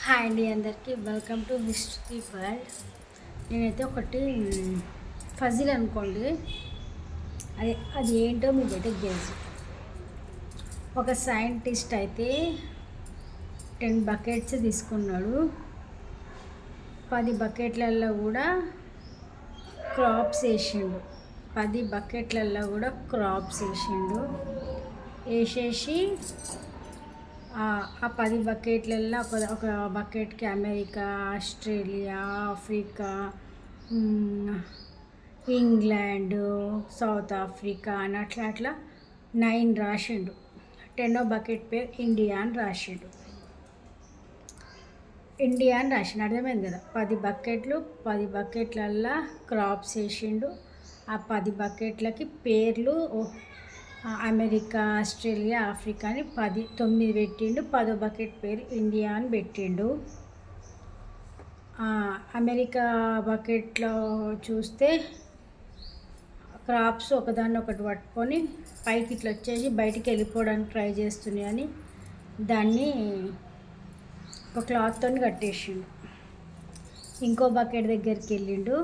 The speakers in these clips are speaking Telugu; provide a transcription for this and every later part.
హాయ్ అండి, అందరికీ వెల్కమ్ టు హిస్టరీ వరల్డ్. నేనైతే ఒకటి ఫజిల్ అనుకోండి, అది ఏంటో మీకైతే గెస్. ఒక సైంటిస్ట్ అయితే 10 బకెట్స్ తీసుకున్నాడు. 10 బకెట్లలో కూడా క్రాప్స్ వేసిండు. 10 బకెట్లలో కూడా క్రాప్స్ వేసేసి ఆ 10 బకెట్లలో ఒక బకెట్కి America, Australia, Africa, England, south Africa అని అట్లా 9 రాసిండు. 10వ బకెట్ పేరు ఇండియా అని రాసిండు. అర్థమైంది కదా. 10 బకెట్లల్లో క్రాప్స్ వేసిండు. ఆ 10 బకెట్లకి పేర్లు అమెరికా, ఆస్ట్రేలియా, ఆఫ్రికా అని 9 పెట్టిండు. 10వ బకెట్ పేరు ఇండియా అని పెట్టిండు. అమెరికా బకెట్లో చూస్తే క్రాప్స్ ఒకదాన్ని ఒకటి పట్టుకొని పైకి ఇట్లా వచ్చేసి బయటికి వెళ్ళిపోవడానికి ట్రై చేస్తున్నాయని దాన్ని ఒక క్లాత్తో కట్టేసిండు. ఇంకో బకెట్ దగ్గరికి వెళ్ళిండు.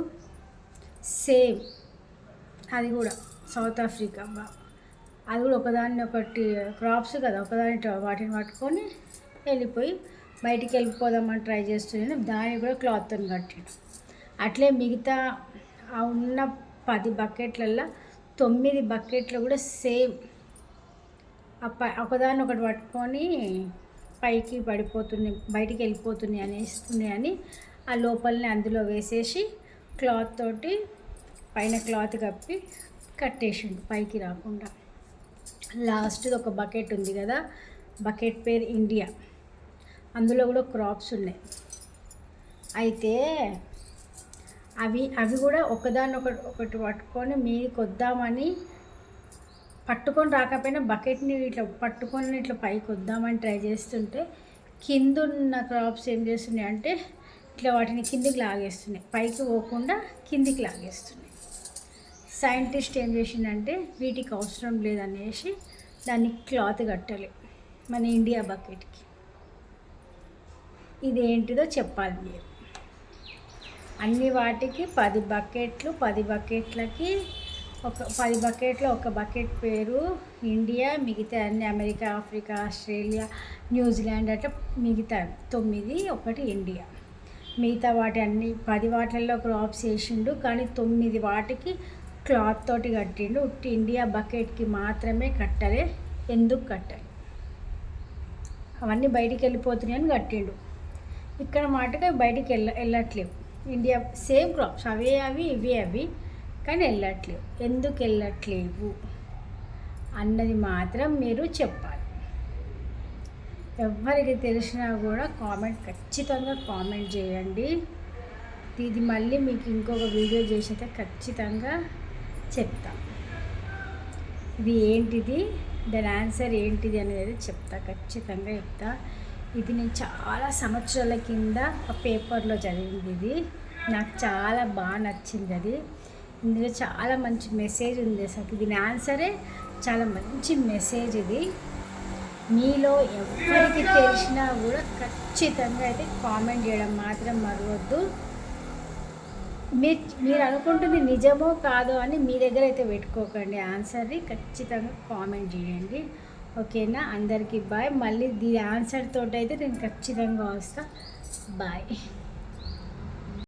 సేమ్ అది కూడా సౌత్ ఆఫ్రికా, అది కూడా ఒకదాన్ని ఒకటి క్రాప్స్ కదా, వాటిని పట్టుకొని వెళ్ళిపోయి బయటికి వెళ్ళిపోదామని ట్రై చేస్తున్నాను. దాన్ని కూడా క్లాత్తో కట్టాడు. అట్లే మిగతా ఉన్న 10 బకెట్లలో 9 బకెట్లు కూడా సేమ్ ఒకదాన్ని ఒకటి పట్టుకొని పైకి బయటికి వెళ్ళిపోతున్నాయని ఆ లోపలనే అందులో వేసేసి క్లాత్ తోటి పైన క్లాత్ కప్పి కట్టేసిండు పైకి రాకుండా. లాస్ట్ది ఒక బకెట్ ఉంది కదా, బకెట్ పేరు ఇండియా. అందులో కూడా క్రాప్స్ ఉన్నాయి. అయితే అవి కూడా ఒకటి పట్టుకొని మీదకి వద్దామని పట్టుకొని రాకపోయినా బకెట్ని ఇట్లా పట్టుకొని ఇట్లా పైకి వద్దామని ట్రై చేస్తుంటే కిందున్న క్రాప్స్ ఏం చేస్తున్నాయి అంటే ఇట్లా వాటిని కిందికి లాగేస్తున్నాయి. పైకి పోకుండా కిందికి లాగేస్తున్నాయి. సైంటిస్ట్ ఏం చేసిందంటే వీటికి అవసరం లేదనేసి దాన్ని క్లాత్ కట్టాలి మన ఇండియా బకెట్కి. ఇదేంటిదో చెప్పాలి మీరు. అన్ని వాటికి 10 బకెట్లు, 10 బకెట్లకి 10 బకెట్లో ఒక బకెట్ పేరు ఇండియా, మిగతా అన్ని అమెరికా, ఆఫ్రికా, ఆస్ట్రేలియా, న్యూజిలాండ్ అట్లా మిగతా 9, ఒకటి ఇండియా. మిగతా వాటి అన్ని 10 వాటిల్లో క్రాప్స్ వేసిండు, కానీ 9 వాటికి క్లాత్ తోటి కట్టిండు. ఇండియా బకెట్కి మాత్రమే కట్టాలి. ఎందుకు కట్టాలి? అవన్నీ బయటికి వెళ్ళిపోతున్నాయని కట్టిండు. ఇక్కడ మాటగా బయటికి వెళ్ళట్లేవు. ఇండియా సేమ్ క్రాప్స్ అవి ఇవి కానీ వెళ్ళట్లేవు. ఎందుకు వెళ్ళట్లేవు అన్నది మాత్రం మీరు చెప్పాలి. ఎవరికి తెలిసినా కూడా ఖచ్చితంగా కామెంట్ చేయండి. ఇది మళ్ళీ మీకు ఇంకొక వీడియో చేసితే ఖచ్చితంగా చెప్తా. ఇది ఏంటిది, దాని ఆన్సర్ ఏంటిది అనేది ఖచ్చితంగా చెప్తా. ఇది నేను చాలా సంవత్సరాల కింద ఒక పేపర్లో చదివింది. ఇది నాకు చాలా బాగా నచ్చింది. అది ఇందులో చాలా మంచి మెసేజ్ ఉంది. అసలు దీని ఆన్సరే చాలా మంచి మెసేజ్. ఇది మీలో ఎవరికి తెలిసినా కూడా ఖచ్చితంగా అయితే కామెంట్ చేయడం మాత్రం మరవద్దు. మీరు అనుకుంటుంది నిజమో కాదో అని మీ దగ్గర అయితే పెట్టుకోకండి. ఆన్సర్ని ఖచ్చితంగా కామెంట్ చేయండి. ఓకేనా? అందరికీ బాయ్. మళ్ళీ దీని ఆన్సర్ తోటి అయితే నేను ఖచ్చితంగా వస్తా. బాయ్.